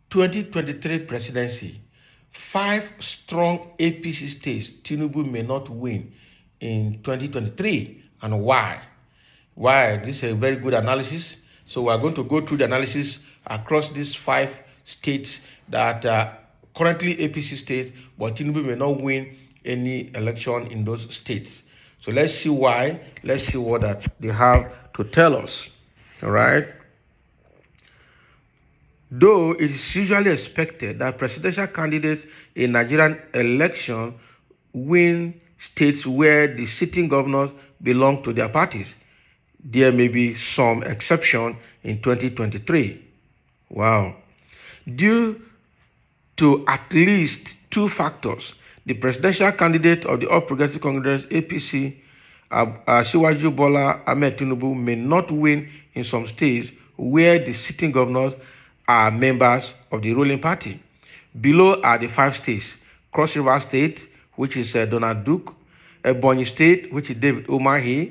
2023 presidency. 5 strong APC states Tinubu may not win in 2023, and why? Why? This is a very good analysis. So we are going to go through the analysis across these 5 states that are currently APC states, but Tinubu may not win any election in those states. So let's see why. Let's see what that they have to tell us. All right. Though it is usually expected that presidential candidates in Nigerian election win states where the sitting governors belong to their parties, there may be some exception in 2023. Wow. Due to at least 2 factors, the presidential candidate of the All Progressive Congress, APC, Asiwaju Bola Ahmed Tinubu, may not win in some states where the sitting governors are members of the ruling party. Below are the 5 states: Cross River State, which is Donald Duke; Ebonyi State, which is David Umahi;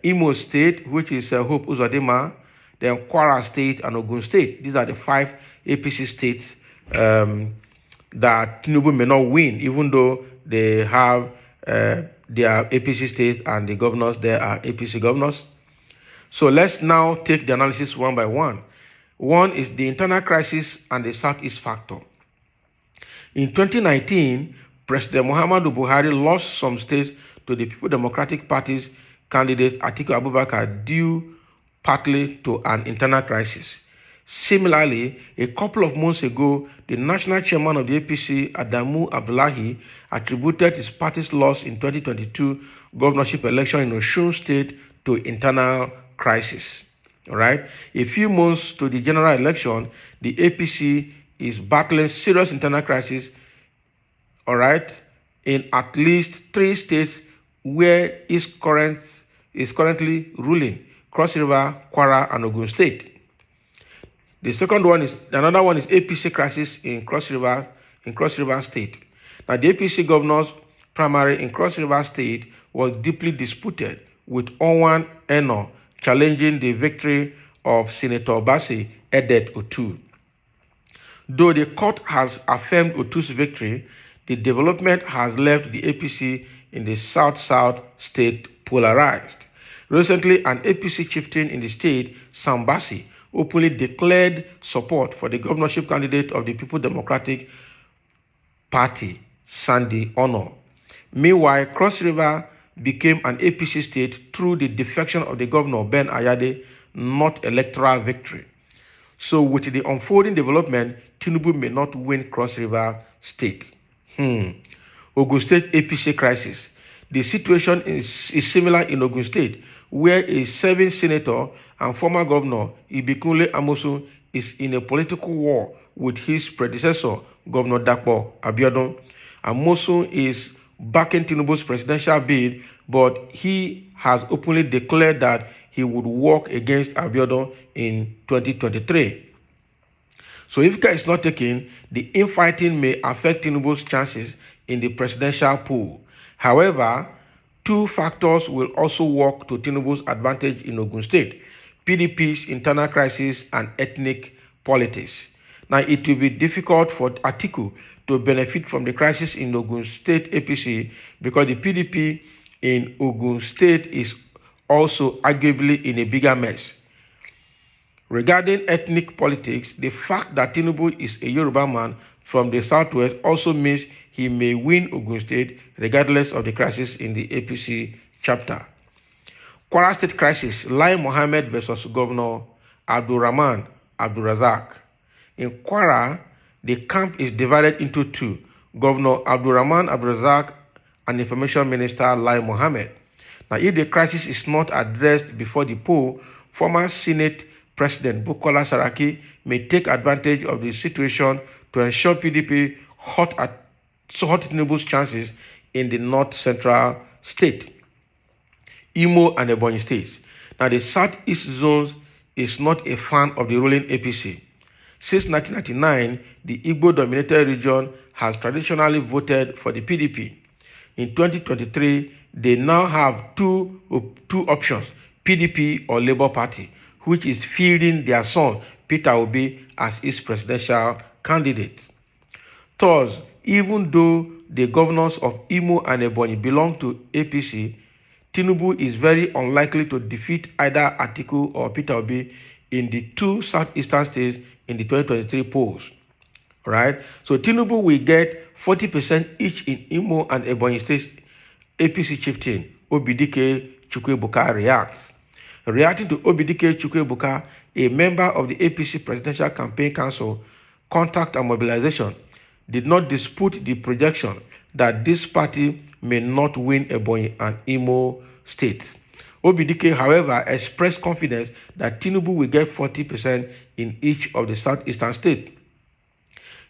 Imo State, which is Hope Uzodinma; then Kwara State and Ogun State. These are the 5 APC states that Tinubu may not win, even though they have their APC states and the governors there are APC governors. So let's now take the analysis one by one. One is the internal crisis and the Southeast factor. In 2019, President Muhammadu Buhari lost some states to the People Democratic Party's candidate Atiku Abubakar due partly to an internal crisis. Similarly, a couple of months ago, the national chairman of the APC, Adamu Abdullahi, attributed his party's loss in 2022 governorship election in Osun State to internal crisis. All right. A few months to the general election, the APC is battling serious internal crisis. All right, in at least 3 states where is currently ruling: Cross River, Kwara, and Ogun State. Another one is APC crisis in Cross River State. Now, the APC governor's primary in Cross River State was deeply disputed, with Owan Eno challenging the victory of Senator Obasi Edet Otu. Though the court has affirmed Otu's victory, the development has left the APC in the South-South state polarized. Recently, an APC chieftain in the state, Sambasi, openly declared support for the governorship candidate of the People Democratic Party, Sandy Ono. Meanwhile, Cross River became an APC state through the defection of the governor, Ben Ayade, not electoral victory. So with the unfolding development, Tinubu may not win Cross River State. Ogun State APC crisis. The situation is similar in Ogun State, where a serving senator and former governor, Ibikunle Amosun, is in a political war with his predecessor, Governor Dapo Abiodun. Amosun is backing Tinubu's presidential bid, but he has openly declared that he would work against Abiodun in 2023. So if care is not taken, the infighting may affect Tinubu's chances in the presidential pool. However, 2 factors will also work to Tinubu's advantage in Ogun State: PDP's internal crisis and ethnic politics. Now, it will be difficult for Atiku to benefit from the crisis in Ogun State APC because the PDP in Ogun State is also arguably in a bigger mess. Regarding ethnic politics, the fact that Tinubu is a Yoruba man from the southwest also means he may win Ogun State regardless of the crisis in the APC chapter. Kwara State crisis: Lai Mohammed versus Governor Abdulrahman Abdulrazak. In Kwara, the camp is divided into 2: Governor Abdulrahman Abdulrazak and Information Minister Lai Mohammed. Now, if the crisis is not addressed before the poll, former Senate President Bukola Saraki may take advantage of the situation to ensure PDP hurt Tinubu's chances in the north-central state, Imo and Ebonyi states. Now, the southeast zone is not a fan of the ruling APC. Since 1999, the Igbo-dominated region has traditionally voted for the PDP. In 2023, they now have two options: PDP or Labour Party, which is fielding their son, Peter Obi, as its presidential candidate. Thus, even though the governors of Imo and Ebonyi belong to APC, Tinubu is very unlikely to defeat either Atiku or Peter Obi in the two southeastern states in the 2023 polls. Right? So Tinubu will get 40% each in Imo and Ebonyi states. APC chieftain Obidike Chukwuebuka reacts. Reacting to Obidike Chukwuebuka, a member of the APC Presidential Campaign Council, Contact and Mobilization, did not dispute the projection that this party may not win Ebonyi and Imo states. Obidike, however, expressed confidence that Tinubu will get 40% in each of the southeastern states.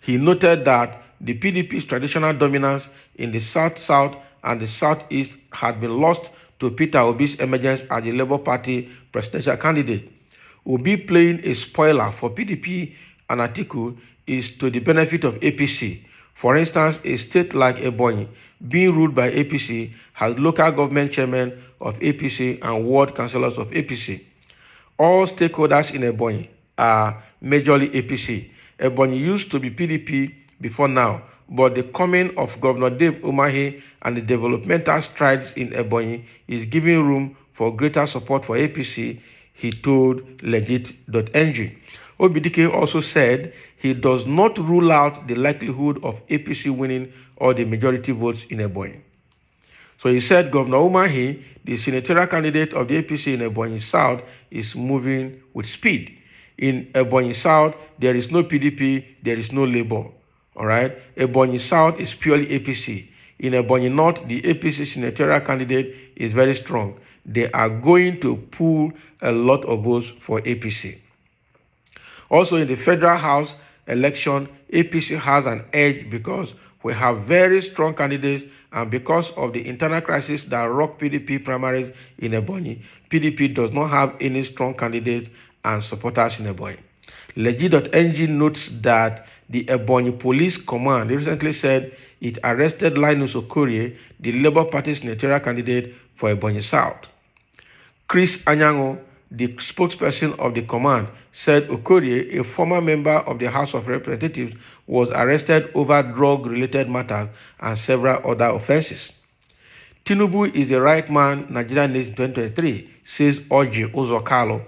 He noted that the PDP's traditional dominance in the South-South and the Southeast had been lost to Peter Obi's emergence as the Labour Party presidential candidate. Obi playing a spoiler for PDP and Atiku is to the benefit of APC. For instance, a state like Ebonyi, being ruled by APC, has local government chairmen of APC and ward councillors of APC. All stakeholders in Ebonyi are majorly APC. Ebonyi used to be PDP before now, but the coming of Governor Dave Umahi and the developmental strides in Ebonyi is giving room for greater support for APC, he told legit.ng. Obidike also said he does not rule out the likelihood of APC winning all the majority votes in Ebonyi. So he said Governor Umahi, the senatorial candidate of the APC in Ebonyi South, is moving with speed. In Ebonyi South, there is no PDP, there is no Labour. All right? Ebonyi South is purely APC. In Ebonyi North, the APC senatorial candidate is very strong. They are going to pull a lot of votes for APC. Also, in the federal house election, APC has an edge because we have very strong candidates, and because of the internal crisis that rocked PDP primaries in Ebonyi, PDP does not have any strong candidates and supporters in Ebonyi. Legit.ng notes that the Ebonyi Police Command recently said it arrested Linus Okorie, the Labour Party senatorial candidate for Ebonyi South. Chris Anyango, the spokesperson of the command, said Okorie, a former member of the House of Representatives, was arrested over drug-related matters and several other offenses. Tinubu is the right man Nigeria needs in 2023, says Orji Uzokalo.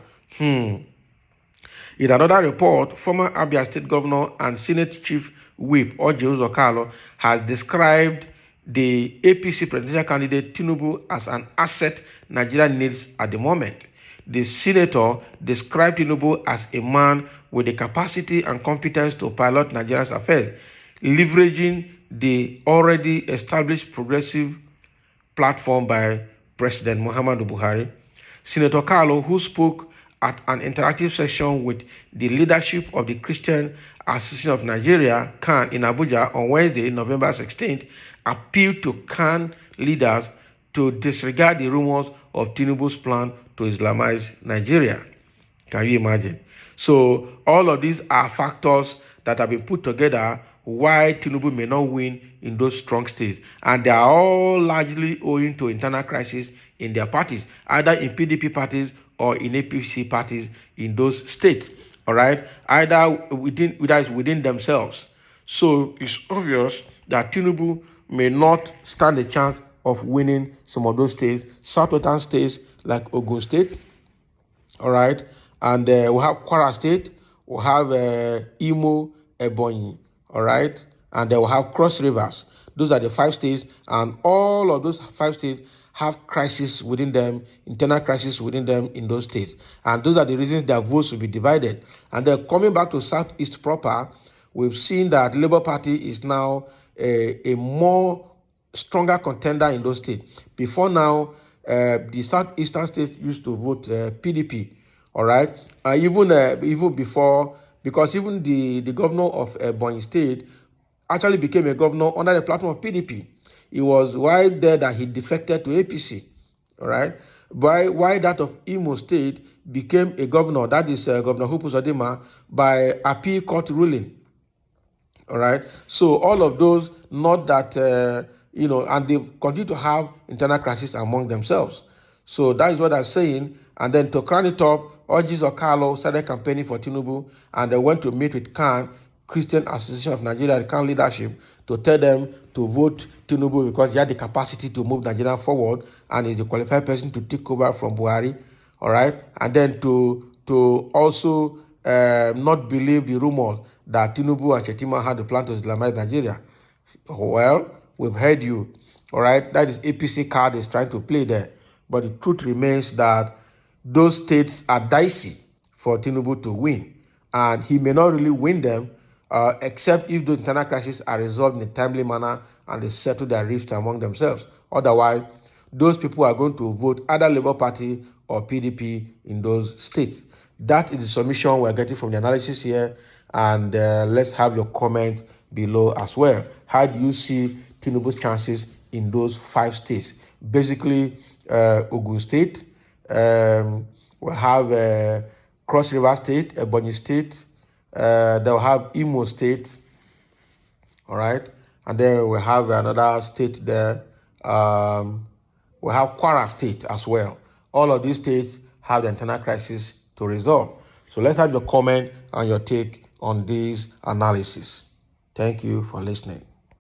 In another report, former Abia State Governor and Senate Chief Whip Orji Uzokalo has described the APC presidential candidate Tinubu as an asset Nigeria needs at the moment. The senator described Tinubu as a man with the capacity and competence to pilot Nigeria's affairs, leveraging the already established progressive platform by President Muhammadu Buhari. Senator Carlo, who spoke at an interactive session with the leadership of the Christian Association of Nigeria, CAN, in Abuja on Wednesday, November 16th, appealed to CAN leaders to disregard the rumors of Tinubu's plan to Islamize Nigeria. Can you imagine? So all of these are factors that have been put together why Tinubu may not win in those strong states. And they are all largely owing to internal crisis in their parties, either in PDP parties or in APC parties in those states. All right? Either within themselves. So it's obvious that Tinubu may not stand a chance of winning some of those states, southwestern states like Ogun State, all right? And we have Kwara State, we have Imo, Ebonyi, all right? And then we have Cross Rivers. Those are the 5 states, and all of those 5 states have crisis within them, internal crisis within them in those states. And those are the reasons their votes will be divided. And then coming back to Southeast proper, we've seen that Labour Party is now a more stronger contender in those states. Before now, the southeastern states used to vote PDP, all right? Even before, because even the governor of Ebonyi State actually became a governor under the platform of PDP. It was why there that he defected to APC, all right? Why that of Imo State became a governor, that is Governor Hope Uzodinma, by appeal court ruling. All right. So all of those, not that, and they continue to have internal crisis among themselves. So that is what I'm saying. And then to crown it up, Orji Okalo started campaigning for Tinubu, and they went to meet with CAN, Christian Association of Nigeria, the CAN leadership, to tell them to vote Tinubu because he had the capacity to move Nigeria forward and is the qualified person to take over from Buhari. All right, and then to also not believe the rumors that Tinubu and Shetima had the plan to Islamize Nigeria. Well, we've heard you. All right, that is APC card is trying to play there. But the truth remains that those states are dicey for Tinubu to win. And he may not really win them, except if the internal crises are resolved in a timely manner and they settle their rifts among themselves. Otherwise, those people are going to vote either Labour Party or PDP in those states. That is the submission we're getting from the analysis here. And let's have your comment below as well. How do you see Tinubu's chances in those 5 states? Basically, Ogun State, we'll have Cross River State, Ebonyi State, they'll have Imo State, all right? And then we'll have another state there. We'll have Kwara State as well. All of these states have the internal crisis to resolve. So let's have your comment and your take on these analysis. Thank you for listening.